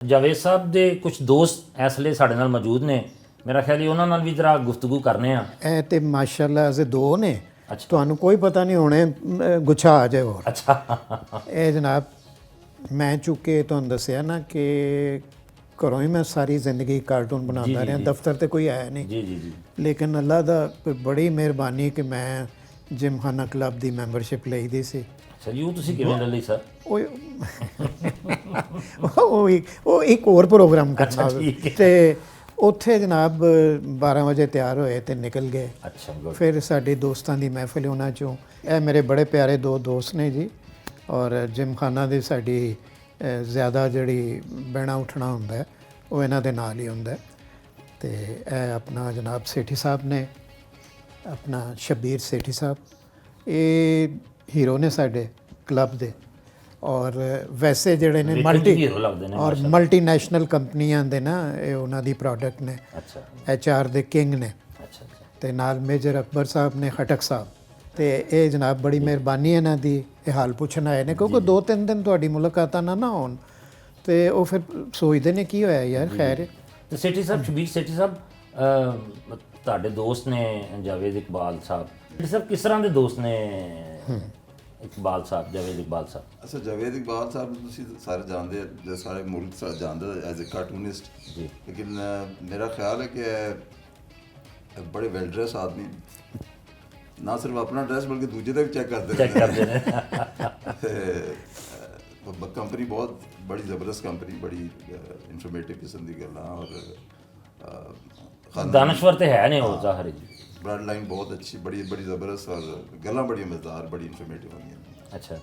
ਜਾਵੇਦ ਸਾਹਿਬ ਦੇ ਕੁਝ ਦੋਸਤ ਇਸ ਵੇਲੇ ਸਾਡੇ ਨਾਲ ਮੌਜੂਦ ਨੇ। ਮੇਰਾ ਖਿਆਲ ਹੈ ਉਹਨਾਂ ਨਾਲ ਵੀ ਜਰਾ ਗੁਫ਼ਤਗੂ ਕਰਨੇ ਆ। ਇਹ ਤੇ ਮਾਸ਼ਾਅੱਲਾ ਅਸੇ ਦੋ ਨੇ। ਅੱਛਾ। ਤੁਹਾਨੂੰ ਕੋਈ ਪਤਾ ਨਹੀਂ ਹੋਣੇ ਗੁੱਛਾ ਆ ਜਾਏ ਹੋਰ। ਅੱਛਾ। ਇਹ ਜਨਾਬ ਮੈਂ ਚੁੱਕੇ ਤੁਹਾਨੂੰ ਦੱਸਿਆ ਨਾ ਕਿ ਘਰੋਂ ਹੀ ਮੈਂ ਸਾਰੀ ਜ਼ਿੰਦਗੀ ਕਾਰਟੂਨ ਬਣਾਉਂਦਾ ਰਿਹਾ, ਦਫ਼ਤਰ ਤੇ ਕੋਈ ਆਇਆ ਨਹੀਂ। ਜੀ ਜੀ ਜੀ। ਲੇਕਿਨ ਅੱਲਾ ਦਾ ਬੜੀ ਮਿਹਰਬਾਨੀ ਕਿ ਮੈਂ ਜਿਮਖਾਨਾ ਕਲੱਬ ਦੀ ਮੈਂਬਰਸ਼ਿਪ ਲਈ ਦੀ ਸੀ। ਅੱਛਾ ਜੀ, ਉਹ ਤੁਸੀਂ ਕਿਵੇਂ ਲੈ ਲਈ ਸਰ? ਉਹ ਇੱਕ ਹੋਰ ਪ੍ਰੋਗਰਾਮ ਕਰਨਾ ਠੀਕ ਹੈ। ਤੇ ਉੱਥੇ ਜਨਾਬ 12 ਵਜੇ ਤਿਆਰ ਹੋਏ ਤੇ ਨਿਕਲ ਗਏ। ਅੱਛਾ। ਫਿਰ ਸਾਡੀ ਦੋਸਤਾਂ ਦੀ ਮਹਿਫਿਲ ਉਹਨਾਂ ਚੋਂ ਇਹ ਮੇਰੇ ਬੜੇ ਪਿਆਰੇ ਦੋ ਦੋਸਤ ਨੇ ਜੀ। ਔਰ ਜਿਮਖਾਨਾ ਦੀ ਸਾਡੀ ਜ਼ਿਆਦਾ ਜਿਹੜੀ ਬਹਿਣਾ ਉੱਠਣਾ ਹੁੰਦਾ ਹੈ ਉਹ ਇਹਨਾਂ ਦੇ ਨਾਲ ਹੀ ਹੁੰਦਾ। ਤੇ ਇਹ ਆਪਣਾ ਜਨਾਬ ਸੇਠੀ ਸਾਹਿਬ ਨੇ, ਆਪਣਾ ਸ਼ਬੀਰ ਸੇਠੀ ਸਾਹਿਬ, ਇਹ ਹੀਰੋ ਨੇ ਸਾਡੇ ਕਲੱਬ ਦੇ। ਔਰ ਵੈਸੇ ਜਿਹੜੇ ਨੇ ਹੀਰੋ ਲੱਗਦੇ ਨੇ ਔਰ ਮਲਟੀਨੈਸ਼ਨਲ ਕੰਪਨੀਆਂ ਦੇ ਨਾ ਇਹ ਉਹਨਾਂ ਦੀ ਪ੍ਰੋਡਕਟ ਨੇ। ਅੱਛਾ। HR ਦੇ ਕਿੰਗ ਨੇ। ਅੱਛਾ। ਤੇ ਨਾਲ ਮੇਜਰ ਅਕਬਰ ਸਾਹਿਬ ਨੇ, ਖਟਕ ਸਾਹਿਬ। ਤੇ ਇਹ ਜਨਾਬ ਬੜੀ ਮਿਹਰਬਾਨੀ ਇਹਨਾਂ ਦੀ ਇਹ ਹਾਲ ਪੁੱਛਣ ਆਏ ਨੇ, ਕਿਉਂਕਿ 2-3 ਦਿਨ ਤੁਹਾਡੀ ਮੁਲਾਕਾਤਾਂ ਨਾ ਹੋਣ ਤੇ ਉਹ ਫਿਰ ਸੋਚਦੇ ਨੇ ਕੀ ਹੋਇਆ ਯਾਰ। ਖੈਰ ਤੇ ਸੇਠੀ ਸਾਹਿਬ, ਸ਼ਬੀਰ ਸੇਠੀ ਸਾਹਿਬ ਤੁਹਾਡੇ ਦੋਸਤ ਨੇ ਜਾਵੇਦ ਇਕਬਾਲ ਸਾਹਿਬ। ਸੇਠੀ ਸਾਹਿਬ ਕਿਸ ਤਰ੍ਹਾਂ ਦੇ ਦੋਸਤ ਨੇ ਇਕਬਾਲ ਸਾਹਿਬ, ਜਾਵੇਦ ਇਕਬਾਲ ਸਾਹਿਬ? ਅੱਛਾ, ਜਾਵੇਦ ਇਕਬਾਲ ਸਾਹਿਬ ਨੂੰ ਤੁਸੀਂ ਸਾਰੇ ਜਾਣਦੇ ਹੋ, ਸਾਰੇ ਮੁਲਕ ਸਾਰੇ ਜਾਣਦੇ ਐਜ਼ ਅ ਕਾਰਟੂਨਿਸਟ ਜੀ। ਲੇਕਿਨ ਮੇਰਾ ਖਿਆਲ ਹੈ ਕਿ ਬੜੇ ਵੈਲ ਡਰੈਸ ਆਦਮੀ, ਨਾ ਸਿਰਫ ਆਪਣਾ ਡਰੈਸ ਬਲਕਿ ਦੂਜੇ ਦਾ ਵੀ ਚੈੱਕ ਕਰਦੇ ਨੇ। ਕੰਪਨੀ ਬਹੁਤ ਬੜੀ ਜ਼ਬਰਦਸਤ ਕੰਪਨੀ, ਬੜੀ ਇਨਫੋਰਮੇਟਿਵ ਕਿਸਮ ਦੀ ਗੱਲਾਂ ਔਰ ਦਾਨਸ਼ਵਰ ਤੇ ਹੈ ਨੇ ਉਹ ਜ਼ਾਹਰ ਹੈ ਜੀ। ਬਲੱਡ ਲਾਈਨ ਬਹੁਤ ਅੱਛੀ, ਬੜੀ ਬੜੀ ਜ਼ਬਰਦਸਤ ਔਰ ਗੱਲਾਂ ਬੜੀਆਂ ਮਜ਼ੇਦਾਰ, ਬੜੀ ਇਨਫੋਰਮੇਟਿਵ ਹੁੰਦੀਆਂ। ਅੱਛਾ।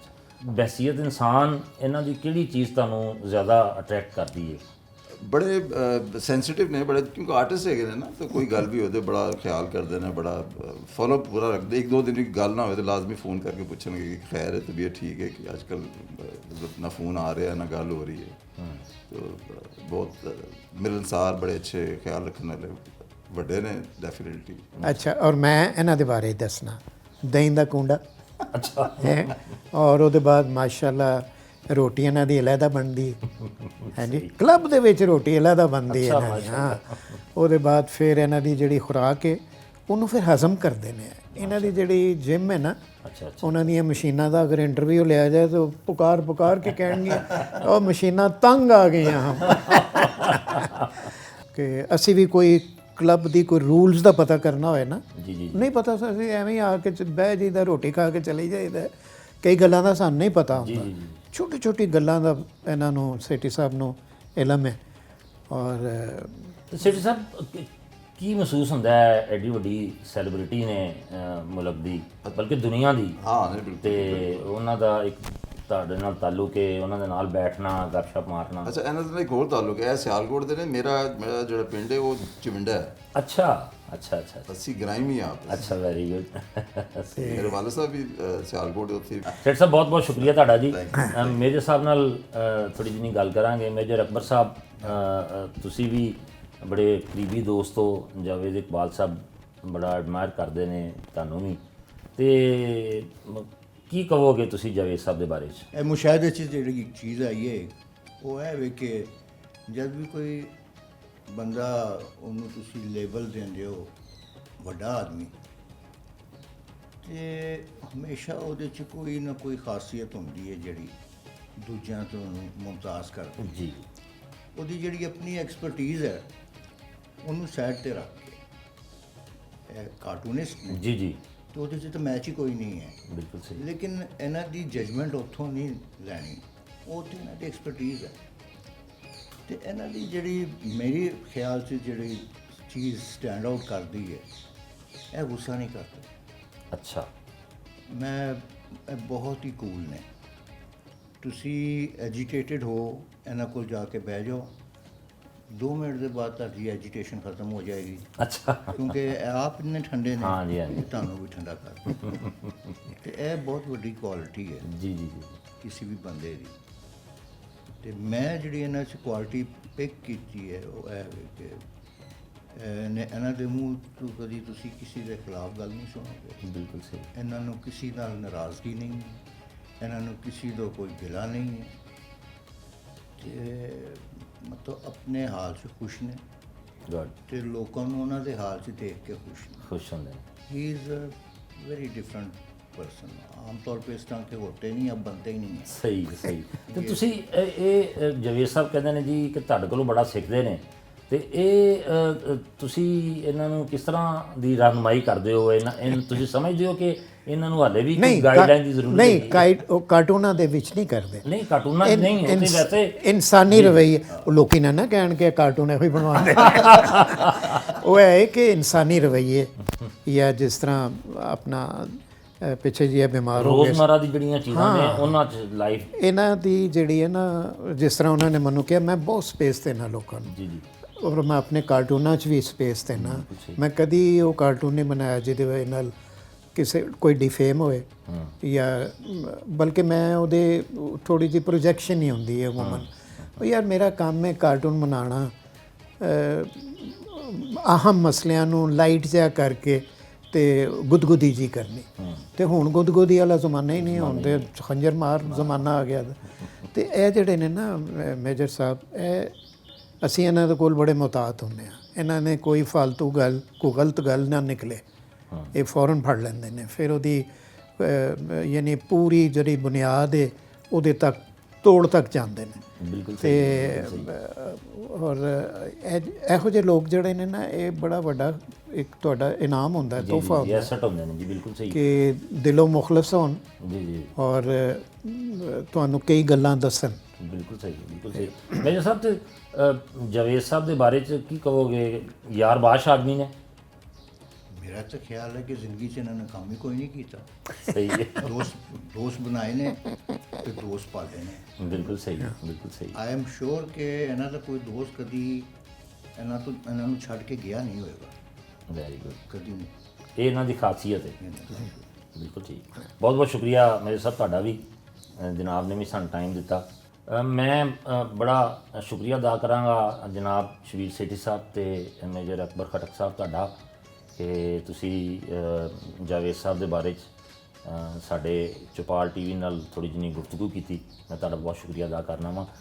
ਬਹਿਸੀਅਤ ਇਨਸਾਨ ਇਹਨਾਂ ਦੀ ਕਿਹੜੀ ਚੀਜ਼ ਤੁਹਾਨੂੰ ਜ਼ਿਆਦਾ ਅਟਰੈਕਟ ਕਰਦੀ ਹੈ? ਬੜੇ ਸੈਂਸਿਟਿਵ ਨੇ ਬੜੇ, ਕਿਉਂਕਿ ਆਰਟਿਸਟ ਹੈਗੇ ਨੇ ਨਾ, ਤਾਂ ਕੋਈ ਗੱਲ ਵੀ ਹੋਵੇ ਬੜਾ ਖਿਆਲ ਕਰਦੇ ਨੇ, ਬੜਾ ਫੋਲੋ ਪੂਰਾ ਰੱਖਦੇ। 1-2 ਦਿਨ ਦੀ ਗੱਲ ਨਾ ਹੋਵੇ ਤਾਂ ਲਾਜ਼ਮੀ ਫ਼ੋਨ ਕਰਕੇ ਪੁੱਛਣਗੇ ਕਿ ਖੈਰ ਹੈ, ਤਬੀਅਤ ਠੀਕ ਹੈ? ਕਿ ਅੱਜ ਕੱਲ੍ਹ ਨਾ ਫ਼ੋਨ ਆ ਰਿਹਾ ਨਾ ਗੱਲ ਹੋ ਰਹੀ ਹੈ। ਤਾਂ ਬਹੁਤ ਮਿਲਨਸਾਰ, ਬੜੇ ਅੱਛੇ ਖਿਆਲ ਰੱਖਣ ਵਾਲੇ ਵੱਡੇ ਨੇ ਡੈਫੀਨੇਟਲੀ। ਅੱਛਾ। ਔਰ ਮੈਂ ਇਹਨਾਂ ਦੇ ਬਾਰੇ ਦੱਸਣਾ, ਦਹੀਂ ਦਾ ਕੁੰਡਾ। ਅੱਛਾ। ਔਰ ਉਹਦੇ ਬਾਅਦ ਮਾਸ਼ਾਅੱਲਾ ਰੋਟੀ ਇਹਨਾਂ ਦੀ ਅਲੱਗਾ ਬਣਦੀ ਹੈ ਜੀ। ਕਲੱਬ ਦੇ ਵਿੱਚ ਰੋਟੀ ਅਲੱਗਾ ਬਣਦੀ ਹੈ ਇਹਨਾਂ ਦੀ। ਹਾਂ। ਉਹਦੇ ਬਾਅਦ ਫਿਰ ਇਹਨਾਂ ਦੀ ਜਿਹੜੀ ਖੁਰਾਕ ਹੈ ਉਹਨੂੰ ਫਿਰ ਹਜ਼ਮ ਕਰਦੇ ਨੇ। ਇਹਨਾਂ ਦੀ ਜਿਹੜੀ ਜਿਮ ਹੈ ਨਾ, ਉਹਨਾਂ ਦੀਆਂ ਮਸ਼ੀਨਾਂ ਦਾ ਅਗਰ ਇੰਟਰਵਿਊ ਲਿਆ ਜਾਏ ਤਾਂ ਪੁਕਾਰ ਕੇ ਕਹਿਣਗੇ ਉਹ ਮਸ਼ੀਨਾਂ ਤੰਗ ਆ ਗਈਆਂ ਕਿ ਅਸੀਂ ਵੀ ਕੋਈ ਕਲੱਬ ਦੀ ਕੋਈ ਰੂਲਸ ਦਾ ਪਤਾ ਕਰਨਾ ਹੋਏ ਨਾ, ਨਹੀਂ ਪਤਾ ਅਸੀਂ ਐਵੇਂ ਹੀ ਆ ਕੇ ਬਹਿ ਜਾਈਦਾ, ਰੋਟੀ ਖਾ ਕੇ ਚਲੇ ਜਾਈਦਾ। ਕਈ ਗੱਲਾਂ ਦਾ ਸਾਨੂੰ ਨਹੀਂ ਪਤਾ ਹੁੰਦਾ, ਛੋਟੀ ਛੋਟੀ ਗੱਲਾਂ ਦਾ ਇਹਨਾਂ ਨੂੰ ਸੇਠੀ ਸਾਹਿਬ ਨੂੰ ਇਲਮ ਹੈ। ਔਰ ਸੇਠੀ ਸਾਹਿਬ ਕੀ ਮਹਿਸੂਸ ਹੁੰਦਾ ਹੈ, ਐਡੀ ਵੱਡੀ ਸੈਲੀਬ੍ਰਿਟੀ ਨੇ ਮੁਲਕ ਦੀ ਬਲਕਿ ਦੁਨੀਆ ਦੀ, ਤੇ ਉਹਨਾਂ ਦਾ ਇੱਕ ਤੁਹਾਡੇ ਨਾਲ ਤਾਲੁਕ ਹੈ, ਉਹਨਾਂ ਦੇ ਨਾਲ ਬੈਠਣਾ, ਗੱਪਸ਼ਪ ਮਾਰਨਾ? ਅੱਛਾ, ਇਹਨਾਂ ਦਾ ਇੱਕ ਹੋਰ ਤਾਲੁਕ ਹੈ, ਇਹ ਸਿਆਲਕੋਟ ਦੇ ਨੇ। ਮੇਰਾ ਜਿਹੜਾ ਪਿੰਡ ਹੈ ਉਹ ਚਿਮੰਡਾ ਹੈ। ਅੱਛਾ। ਅਸੀਂ ਗ੍ਰਾਈਮ ਹੀ ਆਪ। ਅੱਛਾ, ਵੈਰੀ ਗੁੱਡ। ਮੇਰੇ ਵਾਲਾ ਸਾਹਿਬ ਵੀ ਸਿਆਲਕੋਟ ਦੇ ਉੱਥੇ। ਸੇਠ ਸਾਹਿਬ ਬਹੁਤ ਬਹੁਤ ਸ਼ੁਕਰੀਆ ਤੁਹਾਡਾ ਜੀ। ਮੇਜਰ ਸਾਹਿਬ ਨਾਲ ਥੋੜ੍ਹੀ ਜਿਹੀ ਗੱਲ ਕਰਾਂਗੇ। ਮੇਜਰ ਅਕਬਰ ਸਾਹਿਬ, ਤੁਸੀਂ ਵੀ ਬੜੇ ਕਰੀਬੀ ਦੋਸਤ ਹੋ, ਜਾਵੇਦ ਇਕਬਾਲ ਸਾਹਿਬ ਬੜਾ ਐਡਮਾਇਰ ਕਰਦੇ ਨੇ ਤੁਹਾਨੂੰ ਵੀ, ਤੇ ਕੀ ਕਹੋਗੇ ਤੁਸੀਂ ਜਾਵੇਦ ਸਾਹਿਬ ਦੇ ਬਾਰੇ 'ਚ? ਇਹ ਮੁਸ਼ਾਹਦੇ 'ਚ ਜਿਹੜੀ ਇੱਕ ਚੀਜ਼ ਆਈ ਹੈ ਉਹ ਹੈ ਵੀ ਕਿ ਜਦ ਵੀ ਕੋਈ ਬੰਦਾ ਉਹਨੂੰ ਤੁਸੀਂ ਲੇਬਲ ਦਿੰਦੇ ਹੋ ਵੱਡਾ ਆਦਮੀ, ਤੇ ਹਮੇਸ਼ਾ ਉਹਦੇ 'ਚ ਕੋਈ ਨਾ ਕੋਈ ਖਾਸੀਅਤ ਹੁੰਦੀ ਹੈ ਜਿਹੜੀ ਦੂਜਿਆਂ ਤੋਂ ਉਹਨੂੰ ਮੁਮਤਾਜ਼ ਕਰਦੀ ਜੀ। ਉਹਦੀ ਜਿਹੜੀ ਆਪਣੀ ਐਕਸਪਰਟੀਜ਼ ਹੈ ਉਹਨੂੰ ਸਾਈਡ 'ਤੇ ਰੱਖ ਕੇ, ਇਹ ਕਾਰਟੂਨਿਸਟ ਨੇ ਜੀ। ਤੇ ਉਹਦੇ 'ਚ ਤਾਂ ਮੈਚ ਹੀ ਕੋਈ ਨਹੀਂ ਹੈ। ਬਿਲਕੁਲ ਸਹੀ। ਲੇਕਿਨ ਇਹਨਾਂ ਦੀ ਜਜਮੈਂਟ ਉੱਥੋਂ ਨਹੀਂ ਲੈਣੀ, ਉਹ ਤਾਂ ਇਹਨਾਂ ਦੀ ਐਕਸਪਰਟੀਜ਼ ਹੈ। ਤੇ ਇਹਨਾਂ ਦੀ ਜਿਹੜੀ ਮੇਰੇ ਖਿਆਲ 'ਚ ਜਿਹੜੀ ਚੀਜ਼ ਸਟੈਂਡ ਆਊਟ ਕਰਦੀ ਹੈ, ਇਹ ਗੁੱਸਾ ਨਹੀਂ ਕਰਦੇ। ਅੱਛਾ। ਇਹ ਬਹੁਤ ਹੀ ਕੂਲ ਨੇ। ਤੁਸੀਂ ਐਜੀਟੇਟਡ ਹੋ, ਇਹਨਾਂ ਕੋਲ ਜਾ ਕੇ ਬਹਿ ਜਾਓ, 2 ਮਿੰਟ ਦੇ ਬਾਅਦ ਤੁਹਾਡੀ ਐਜੀਟੇਸ਼ਨ ਖਤਮ ਹੋ ਜਾਏਗੀ। ਅੱਛਾ। ਕਿਉਂਕਿ ਇਹ ਆਪ ਇੰਨੇ ਠੰਡੇ ਨੇ, ਹਾਂਜੀ। ਤੁਹਾਨੂੰ ਵੀ ਠੰਡਾ ਕਰ ਤੇ ਇਹ ਬਹੁਤ ਵੱਡੀ ਕੁਆਲਿਟੀ ਹੈ ਜੀ ਕਿਸੇ ਵੀ ਬੰਦੇ ਦੀ। ਤੇ ਮੈਂ ਜਿਹੜੀ ਇਹਨਾਂ 'ਚ ਕੁਆਲਿਟੀ ਪਿਕ ਕੀਤੀ ਹੈ ਉਹ ਇਹ ਕਿ ਇਹਨਾਂ ਦੇ ਮੂੰਹ ਤੋਂ ਕਦੀ ਤੁਸੀਂ ਕਿਸੇ ਦੇ ਖਿਲਾਫ ਗੱਲ ਨਹੀਂ ਸੁਣੋਗੇ। ਬਿਲਕੁਲ ਸਹੀ। ਇਹਨਾਂ ਨੂੰ ਕਿਸੇ ਨਾਲ ਨਾਰਾਜ਼ਗੀ ਨਹੀਂ, ਇਹਨਾਂ ਨੂੰ ਕਿਸੇ ਦਾ ਕੋਈ ਗਿਲਾ ਨਹੀਂ ਹੈ। ਤੇ ਮਤਲਬ ਆਪਣੇ ਹਾਲ 'ਚ ਖੁਸ਼ ਨੇ ਗੁੱਡ, ਤੇ ਲੋਕਾਂ ਨੂੰ ਉਹਨਾਂ ਦੇ ਹਾਲ 'ਚ ਦੇਖ ਕੇ ਖੁਸ਼ ਨੇ। ਖੁਸ਼ ਹੁੰਦੇ ਨੇ। He is a very different person. आमतौर पे इस तरह के होते नहीं, अब बनते ही नहीं हैं। ਸਹੀ ਸਹੀ। ਤੇ ਤੁਸੀਂ ਇਹ ਜਵੇਦ ਸਾਹਿਬ ਕਹਿੰਦੇ ਨੇ ਜੀ ਕਿ ਤੁਹਾਡੇ ਕੋਲੋਂ ਬੜਾ ਸਿੱਖਦੇ ਨੇ, ਤੇ ਇਹ ਤੁਸੀਂ ਇਹਨਾਂ ਨੂੰ ਕਿਸ ਤਰ੍ਹਾਂ ਦੀ ਰਹਿਨੁਮਾਈ ਕਰਦੇ ਹੋ? ਇਹਨਾਂ ਤੁਸੀਂ ਸਮਝਦੇ ਹੋ ਕਿ ਇਹਨਾਂ ਨੂੰ ਹਾਲੇ ਵੀ ਕੋਈ ਗਾਈਡਲਾਈਨ ਦੀ ਜ਼ਰੂਰਤ ਹੈ? ਨਹੀਂ, ਉਹ ਕਾਰਟੂਨਾਂ ਦੇ ਵਿੱਚ ਨਹੀਂ ਕਰਦੇ। ਨਹੀਂ, ਕਾਰਟੂਨਾਂ 'ਚ ਨਹੀਂ, ਉਹ ਤੇ ਵੈਸੇ ਇਨਸਾਨੀ ਰਵੱਈਏ, ਉਹ ਲੋਕੀ ਨਾ ਕਹਿਣ ਕਿ ਕਾਰਟੂਨ ਇਹੋ ਹੀ ਬਣਵਾਉਂਦੇ ਉਹ ਹੈ ਕਿ ਇਨਸਾਨੀ ਰਵੱਈਏ, ਜਾਂ ਜਿਸ ਤਰ੍ਹਾਂ ਆਪਣਾ ਪਿੱਛੇ ਜਿਹੇ ਬਿਮਾਰ ਹੋ ਗਏ, ਰੋਜ਼ਮਰਾ ਦੀ ਜਿਹੜੀਆਂ ਚੀਜ਼ਾਂ ਨੇ ਉਹਨਾਂ 'ਚ ਲਾਈਫ ਇਹਨਾਂ ਦੀ ਜਿਹੜੀ ਹੈ ਨਾ, ਜਿਸ ਤਰ੍ਹਾਂ ਉਹਨਾਂ ਨੇ ਮੈਨੂੰ ਕਿਹਾ ਮੈਂ ਬਹੁਤ ਸਪੇਸ ਦੇਣਾ ਲੋਕਾਂ ਨੂੰ, ਜੀ ਜੀ ਔਰ ਮੈਂ ਆਪਣੇ ਕਾਰਟੂਨਾਂ 'ਚ ਵੀ ਸਪੇਸ ਦੇਣਾ। ਮੈਂ ਕਦੀ ਉਹ ਕਾਰਟੂਨ ਨਹੀਂ ਬਣਾਇਆ ਜਿਹਦੇ ਵਜ੍ਹਾ ਨਾਲ ਕਿਸੇ ਕੋਈ ਡਿਫੇਮ ਹੋਏ, ਜਾਂ ਬਲਕਿ ਮੈਂ ਉਹਦੇ ਥੋੜੀ ਜਿਹੀ ਪ੍ਰੋਜੈਕਸ਼ਨ ਹੀ ਹੁੰਦੀ ਹੈ ਅਮੂਮਨ। ਉਹ ਯਾਰ ਮੇਰਾ ਕੰਮ ਹੈ ਕਾਰਟੂਨ ਬਣਾਉਣਾ, ਅਹਿਮ ਮਸਲਿਆਂ ਨੂੰ ਲਾਈਟ ਜਿਹਾ ਕਰਕੇ ਤੇ ਗੁਦਗੁਦੀ ਜੀ ਕਰਨੀ। ਤੇ ਹੁਣ ਗੁਦਗੁਦੀ ਵਾਲਾ ਜ਼ਮਾਨਾ ਹੀ ਨਹੀਂ, ਹੁਣ ਤੇ ਖੰਜਰ ਮਾਰ ਜ਼ਮਾਨਾ ਆ ਗਿਆ। ਤੇ ਇਹ ਜਿਹੜੇ ਨੇ ਨਾ ਮੇਜਰ ਸਾਹਿਬ, ਇਹ ਅਸੀਂ ਇਹਨਾਂ ਦੇ ਕੋਲ ਬੜੇ ਮੁਹਤਾਤ ਹੁੰਦੇ ਹਾਂ। ਇਹਨਾਂ ਨੇ ਕੋਈ ਫालतू ਗੱਲ, ਕੋਈ ਗਲਤ ਗੱਲ ਨਾ ਨਿਕਲੇ, ਇਹ ਫੌਰਨ ਫੜ ਲੈਂਦੇ ਨੇ। ਫਿਰ ਉਹਦੀ ਯਾਨੀ ਪੂਰੀ ਜਿਹੜੀ ਬੁਨਿਆਦ ਹੈ ਉਹਦੇ ਤੱਕ ਤੋੜ ਤੱਕ ਜਾਂਦੇ ਨੇ। ਬਿਲਕੁਲ ਤੇ ਔਰ ਇਹੋ ਜਿਹੇ ਲੋਕ ਜਿਹੜੇ ਨੇ ਨਾ, ਇਹ ਬੜਾ ਵੱਡਾ ਇੱਕ ਤੁਹਾਡਾ ਇਨਾਮ ਹੁੰਦਾ, ਤੋਹਫਾ ਹੁੰਦਾ ਐਸਟ ਹੁੰਦੇ ਨੇ ਜੀ। ਬਿਲਕੁਲ ਸਹੀ ਕਿ ਦਿਲੋਂ ਮੁਖਲਸ ਹੋਣ ਜੀ ਜੀ। ਔਰ ਤੁਹਾਨੂੰ ਕਈ ਗੱਲਾਂ ਦੱਸਣ। ਬਿਲਕੁਲ ਸਹੀ, ਬਿਲਕੁਲ ਸਹੀ। ਮੇਜਰ ਸਾਹਿਬ, ਤੇ ਜਵੇਦ ਸਾਹਿਬ ਦੇ ਬਾਰੇ 'ਚ ਕੀ ਕਹੋਗੇ? ਯਾਰ ਬਾਸ਼ ਆਦਮੀ ਨੇ। मेरा तो ख्याल है कि ज़िंदगी से इन्होंने काम ही कोई नहीं किया। ਸਹੀ ਹੈ, दोस्त बनाए ने तो दोस्त पाले ने। ਬਿਲਕੁਲ ਸਹੀ, ਬਿਲकुल सही। आई एम श्योर कि इन्हों का कोई दोस्त कभी इन्हों छड़ के गया नहीं होएगा, ਵੈਰੀ ਗੁੱਡ। कभी नहीं। ਇਹ ਇਹਨਾਂ ਦੀ ਖਾਸੀਅਤ ਹੈ। ਬਿਲਕੁਲ ਠੀਕ। ਬਹੁਤ ਬਹੁਤ ਸ਼ੁਕਰੀਆ ਮੇਰੇ ਸਾਹਿਬ ਤੁਹਾਡਾ ਵੀ, ਜਨਾਬ ਨੇ ਵੀ ਸਾਨੂੰ ਟਾਈਮ ਦਿੱਤਾ। ਮੈਂ ਬੜਾ ਸ਼ੁਕਰੀਆ ਅਦਾ ਕਰਾਂਗਾ ਜਨਾਬ ਸ਼ਬੀਰ ਸੇਠੀ ਸਾਹਿਬ ਤੇ ਮੇਜਰ ਅਕਬਰ ਖਟਕ ਸਾਹਿਬ ਤੁਹਾਡਾ, ਕਿ ਤੁਸੀਂ ਜਾਵੇਦ ਸਾਹਿਬ ਦੇ ਬਾਰੇ 'ਚ ਸਾਡੇ ਚੌਪਾਲ ਟੀਵੀ ਨਾਲ ਥੋੜ੍ਹੀ ਜਿਹੀ ਗੁਫ਼ਤਗੂ ਕੀਤੀ। ਮੈਂ ਤੁਹਾਡਾ ਬਹੁਤ ਸ਼ੁਕਰੀਆ ਅਦਾ ਕਰਨਾ ਵਾਂ।